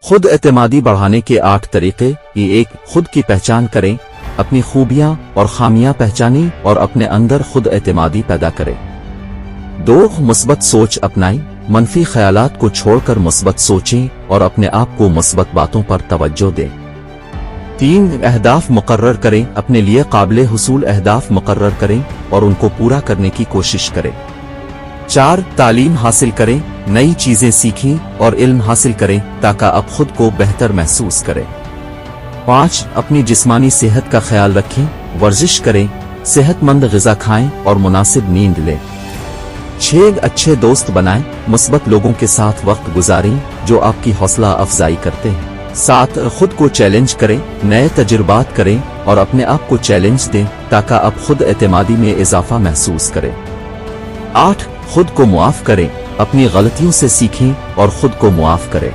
خود اعتمادی بڑھانے کے 8 طریقے۔ یہ 1 خود کی پہچان کریں، اپنی خوبیاں اور خامیاں پہچانیں اور اپنے اندر خود اعتمادی پیدا کریں۔ 2 مثبت سوچ اپنائیں، منفی خیالات کو چھوڑ کر مثبت سوچیں اور اپنے آپ کو مثبت باتوں پر توجہ دیں۔ 3 اہداف مقرر کریں، اپنے لیے قابل حصول اہداف مقرر کریں اور ان کو پورا کرنے کی کوشش کریں۔ 4 تعلیم حاصل کریں، نئی چیزیں سیکھیں اور علم حاصل کریں تاکہ اب خود کو بہتر محسوس کریں۔ 5 اپنی جسمانی صحت کا خیال رکھیں، ورزش کریں، صحت مند غذا کھائیں اور مناسب نیند لیں۔ 6 اچھے دوست بنائیں، مثبت لوگوں کے ساتھ وقت گزاریں جو آپ کی حوصلہ افزائی کرتے ہیں۔ 7 خود کو چیلنج کریں، نئے تجربات کریں اور اپنے آپ کو چیلنج دیں تاکہ اب خود اعتمادی میں اضافہ محسوس کریں۔ 8 خود کو معاف کریں، اپنی غلطیوں سے سیکھیں اور خود کو معاف کریں۔